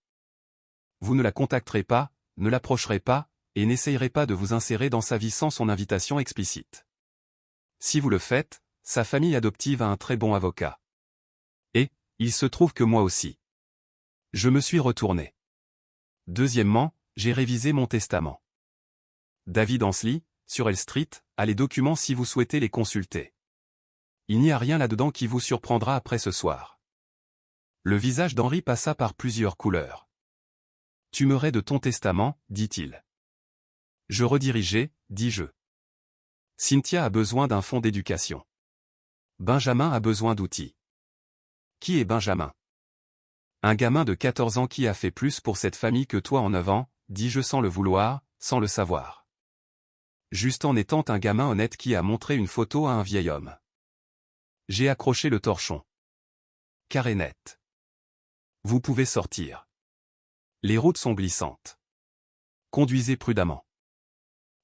S1: Vous ne la contacterez pas, ne l'approcherez pas, et n'essayerez pas de vous insérer dans sa vie sans son invitation explicite. Si vous le faites, sa famille adoptive a un très bon avocat. Et, il se trouve que moi aussi. Je me suis retourné. Deuxièmement, j'ai révisé mon testament. David Ansley, sur L Street, a les documents si vous souhaitez les consulter. Il n'y a rien là-dedans qui vous surprendra après ce soir. Le visage d'Henri passa par plusieurs couleurs. Tu m'aurais de ton testament, dit-il. Je redirigeai, dis-je. Cynthia a besoin d'un fonds d'éducation. Benjamin a besoin d'outils. Qui est Benjamin? Un gamin de 14 ans qui a fait plus pour cette famille que toi en 9 ans, dis-je sans le vouloir, sans le savoir. Juste en étant un gamin honnête qui a montré une photo à un vieil homme. J'ai accroché le torchon. Carré net. Vous pouvez sortir. Les routes sont glissantes. Conduisez prudemment.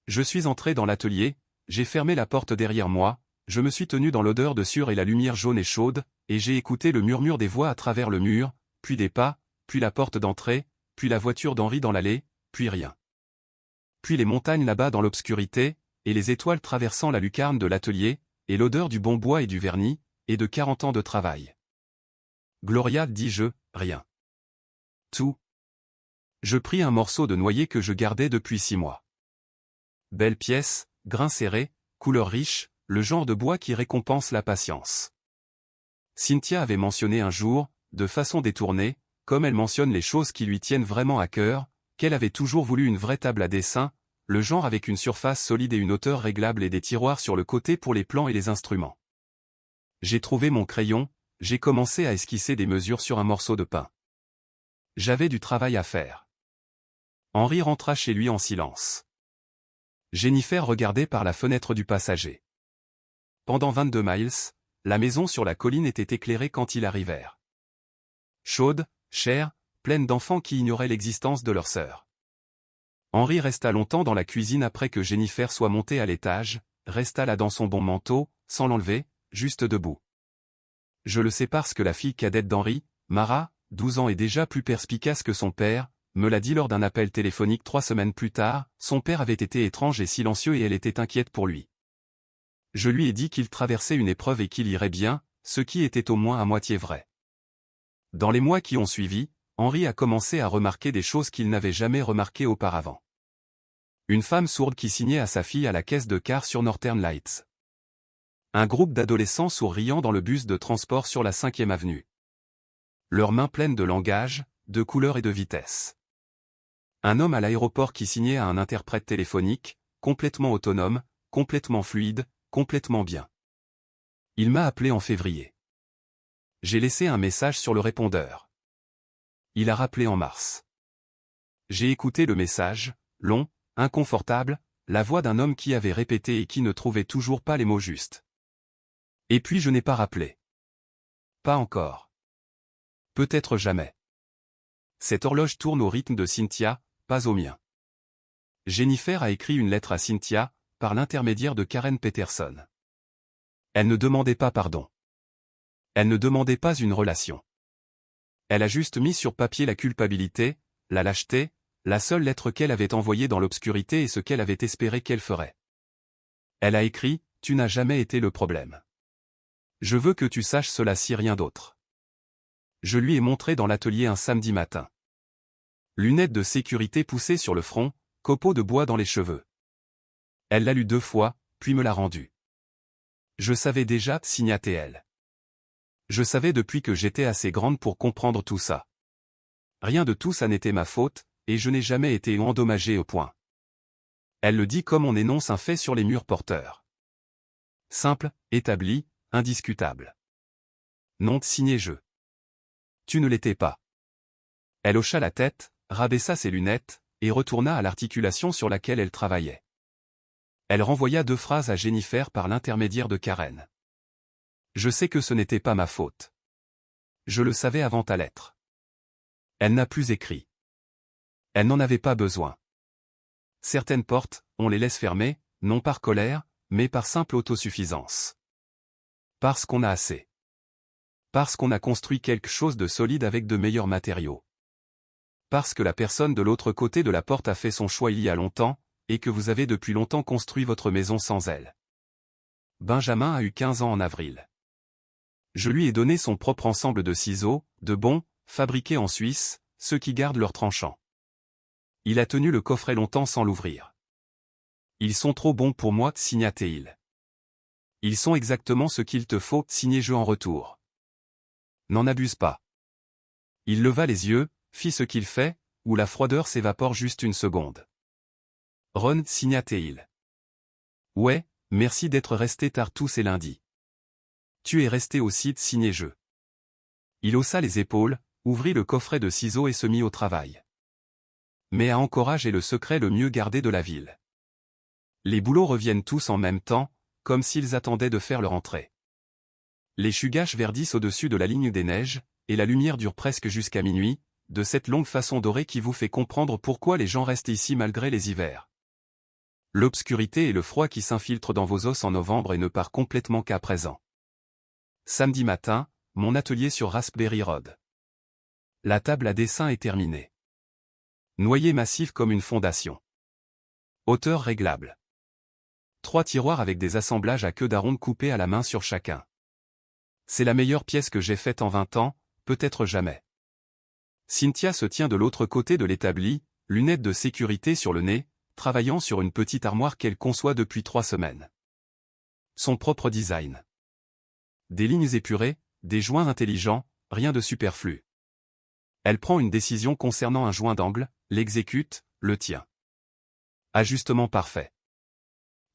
S1: Je suis entré dans l'atelier, j'ai fermé la porte derrière moi, je me suis tenu dans l'odeur de sueur et la lumière jaune et chaude, et j'ai écouté le murmure des voix à travers le mur, puis des pas, puis la porte d'entrée, puis la voiture d'Henri dans l'allée, puis rien. Puis les montagnes là-bas dans l'obscurité, et les étoiles traversant la lucarne de l'atelier, et l'odeur du bon bois et du vernis, et de 40 ans de travail. Gloria, dis-je, rien. Tout. Je pris un morceau de noyer que je gardais depuis 6 mois. Belle pièce, grain serré, couleur riche, le genre de bois qui récompense la patience. Cynthia avait mentionné un jour, de façon détournée, comme elle mentionne les choses qui lui tiennent vraiment à cœur, qu'elle avait toujours voulu une vraie table à dessin, le genre avec une surface solide et une hauteur réglable et des tiroirs sur le côté pour les plans et les instruments. J'ai trouvé mon crayon, j'ai commencé à esquisser des mesures sur un morceau de pain. J'avais du travail à faire. Henri rentra chez lui en silence. Jennifer regardait par la fenêtre du passager. Pendant 22 miles, la maison sur la colline était éclairée quand ils arrivèrent. Chaude, chère, pleine d'enfants qui ignoraient l'existence de leur sœur. Henri resta longtemps dans la cuisine après que Jennifer soit montée à l'étage, resta là dans son bon manteau, sans l'enlever, juste debout. Je le sais parce que la fille cadette d'Henri, Mara, 12 ans et déjà plus perspicace que son père, me l'a dit lors d'un appel téléphonique 3 semaines plus tard, son père avait été étrange et silencieux et elle était inquiète pour lui. Je lui ai dit qu'il traversait une épreuve et qu'il irait bien, ce qui était au moins à moitié vrai. Dans les mois qui ont suivi, Henri a commencé à remarquer des choses qu'il n'avait jamais remarquées auparavant. Une femme sourde qui signait à sa fille à la caisse de car sur Northern Lights. Un groupe d'adolescents souriant dans le bus de transport sur la 5e avenue. Leurs mains pleines de langage, de couleurs et de vitesse. Un homme à l'aéroport qui signait à un interprète téléphonique, complètement autonome, complètement fluide, complètement bien. Il m'a appelé en février. J'ai laissé un message sur le répondeur. Il a rappelé en mars. J'ai écouté le message, long, inconfortable, la voix d'un homme qui avait répété et qui ne trouvait toujours pas les mots justes. Et puis je n'ai pas rappelé. Pas encore. Peut-être jamais. Cette horloge tourne au rythme de Cynthia, pas au mien. Jennifer a écrit une lettre à Cynthia, par l'intermédiaire de Karen Peterson. Elle ne demandait pas pardon. Elle ne demandait pas une relation. Elle a juste mis sur papier la culpabilité, la lâcheté, la seule lettre qu'elle avait envoyée dans l'obscurité et ce qu'elle avait espéré qu'elle ferait. Elle a écrit, « Tu n'as jamais été le problème. Je veux que tu saches cela si rien d'autre. » Je lui ai montré dans l'atelier un samedi matin. Lunettes de sécurité poussées sur le front, copeaux de bois dans les cheveux. Elle l'a lu 2 fois, puis me l'a rendu. Je savais déjà, signa-t-elle. Je savais depuis que j'étais assez grande pour comprendre tout ça. Rien de tout ça n'était ma faute, et je n'ai jamais été endommagé au point. Elle le dit comme on énonce un fait sur les murs porteurs. Simple, établi, indiscutable. Non signé je. Tu ne l'étais pas. Elle hocha la tête, rabaissa ses lunettes, et retourna à l'articulation sur laquelle elle travaillait. Elle renvoya 2 phrases à Jennifer par l'intermédiaire de Karen. Je sais que ce n'était pas ma faute. Je le savais avant ta lettre. Elle n'a plus écrit. Elle n'en avait pas besoin. Certaines portes, on les laisse fermer, non par colère, mais par simple autosuffisance. Parce qu'on a assez. Parce qu'on a construit quelque chose de solide avec de meilleurs matériaux. Parce que la personne de l'autre côté de la porte a fait son choix il y a longtemps, et que vous avez depuis longtemps construit votre maison sans elle. Benjamin a eu 15 ans en avril. Je lui ai donné son propre ensemble de ciseaux, de bons, fabriqués en Suisse, ceux qui gardent leur tranchant. Il a tenu le coffret longtemps sans l'ouvrir. Ils sont trop bons pour moi, signa-t-il. Ils sont exactement ce qu'il te faut, signé-je en retour. N'en abuse pas. Il leva les yeux, fit ce qu'il fait, où la froideur s'évapore juste une seconde. Ron, signa-t-il. Ouais, merci d'être resté tard tous ces lundis. Tu es resté aussi, signé-je. Il haussa les épaules, ouvrit le coffret de ciseaux et se mit au travail. Mais à Anchorage est le secret le mieux gardé de la ville. Les boulots reviennent tous en même temps, comme s'ils attendaient de faire leur entrée. Les chugaches verdissent au-dessus de la ligne des neiges, et la lumière dure presque jusqu'à minuit, de cette longue façon dorée qui vous fait comprendre pourquoi les gens restent ici malgré les hivers. L'obscurité et le froid qui s'infiltrent dans vos os en novembre et ne part complètement qu'à présent. Samedi matin, mon atelier sur Raspberry Road. La table à dessin est terminée. Noyer massif comme une fondation. Hauteur réglable. 3 tiroirs avec des assemblages à queue d'aronde coupés à la main sur chacun. C'est la meilleure pièce que j'ai faite en 20 ans, peut-être jamais. Cynthia se tient de l'autre côté de l'établi, lunettes de sécurité sur le nez, travaillant sur une petite armoire qu'elle conçoit depuis 3 semaines. Son propre design. Des lignes épurées, des joints intelligents, rien de superflu. Elle prend une décision concernant un joint d'angle, l'exécute, le tient. Ajustement parfait.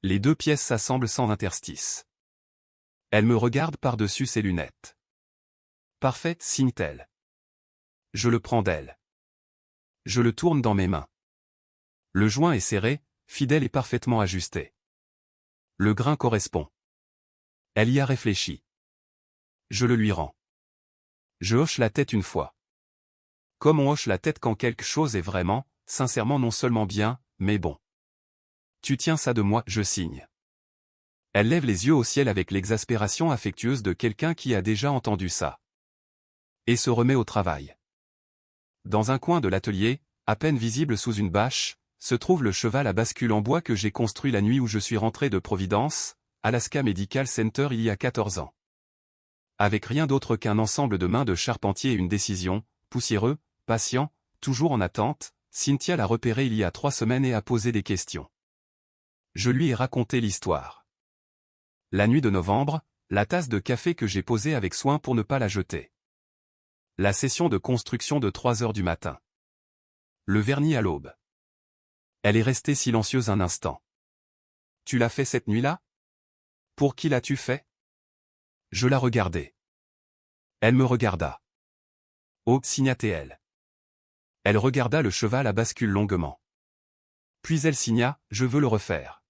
S1: Les 2 pièces s'assemblent sans interstice. Elle me regarde par-dessus ses lunettes. Parfait, signe-t-elle. Je le prends d'elle. Je le tourne dans mes mains. Le joint est serré, fidèle et parfaitement ajusté. Le grain correspond. Elle y a réfléchi. Je le lui rends. Je hoche la tête une fois. Comme on hoche la tête quand quelque chose est vraiment, sincèrement non seulement bien, mais bon. Tu tiens ça de moi, je signe. Elle lève les yeux au ciel avec l'exaspération affectueuse de quelqu'un qui a déjà entendu ça. Et se remet au travail. Dans un coin de l'atelier, à peine visible sous une bâche, se trouve le cheval à bascule en bois que j'ai construit la nuit où je suis rentré de Providence, Alaska Medical Center il y a 14 ans. Avec rien d'autre qu'un ensemble de mains de charpentier et une décision, poussiéreux, patient, toujours en attente, Cynthia l'a repéré il y a 3 semaines et a posé des questions. Je lui ai raconté l'histoire. La nuit de novembre, la tasse de café que j'ai posée avec soin pour ne pas la jeter. La session de construction de 3 heures du matin. Le vernis à l'aube. Elle est restée silencieuse un instant. Tu l'as fait cette nuit-là? Pour qui l'as-tu fait? Je la regardai. Elle me regarda. Oh, signa-t-elle. Elle regarda le cheval à bascule longuement. Puis elle signa, je veux le refaire.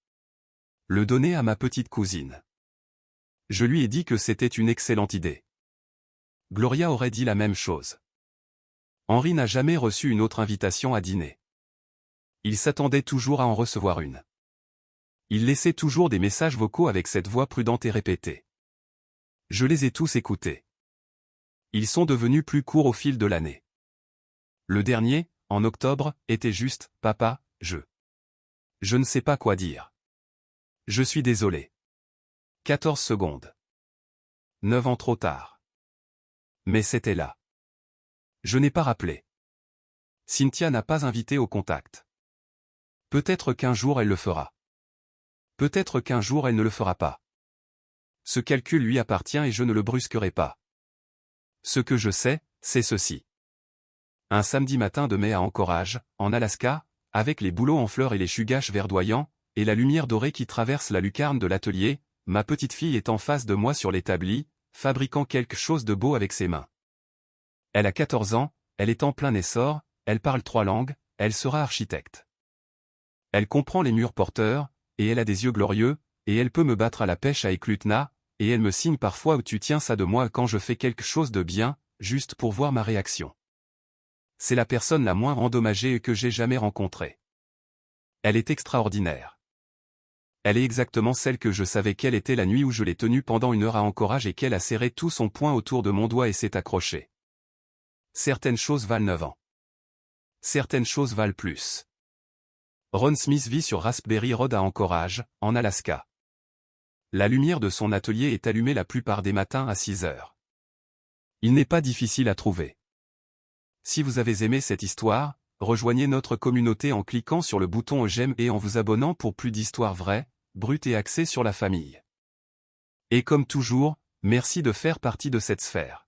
S1: Le donner à ma petite cousine. Je lui ai dit que c'était une excellente idée. Gloria aurait dit la même chose. Henri n'a jamais reçu une autre invitation à dîner. Il s'attendait toujours à en recevoir une. Il laissait toujours des messages vocaux avec cette voix prudente et répétée. Je les ai tous écoutés. Ils sont devenus plus courts au fil de l'année. Le dernier, en octobre, était juste « Papa, je ne sais pas quoi dire. Je suis désolé. » 14 secondes. 9 ans trop tard. Mais c'était là. Je n'ai pas rappelé. Cynthia n'a pas invité au contact. Peut-être qu'un jour elle le fera. Peut-être qu'un jour elle ne le fera pas. Ce calcul lui appartient et je ne le brusquerai pas. Ce que je sais, c'est ceci. Un samedi matin de mai à Anchorage, en Alaska, avec les bouleaux en fleurs et les chugaches verdoyants, et la lumière dorée qui traverse la lucarne de l'atelier, ma petite fille est en face de moi sur l'établi, fabriquant quelque chose de beau avec ses mains. Elle a 14 ans, elle est en plein essor, elle parle 3 langues, elle sera architecte. Elle comprend les murs porteurs, et elle a des yeux glorieux, et elle peut me battre à la pêche à Eklutna, et elle me signe parfois où tu tiens ça de moi quand je fais quelque chose de bien, juste pour voir ma réaction. C'est la personne la moins endommagée que j'ai jamais rencontrée. Elle est extraordinaire. Elle est exactement celle que je savais qu'elle était la nuit où je l'ai tenue pendant 1 heure à Anchorage et qu'elle a serré tout son poing autour de mon doigt et s'est accrochée. Certaines choses valent 9 ans. Certaines choses valent plus. Ron Smith vit sur Raspberry Road à Anchorage, en Alaska. La lumière de son atelier est allumée la plupart des matins à 6 heures. Il n'est pas difficile à trouver. Si vous avez aimé cette histoire, rejoignez notre communauté en cliquant sur le bouton j'aime et en vous abonnant pour plus d'histoires vraies, brutes et axées sur la famille. Et comme toujours, merci de faire partie de cette sphère.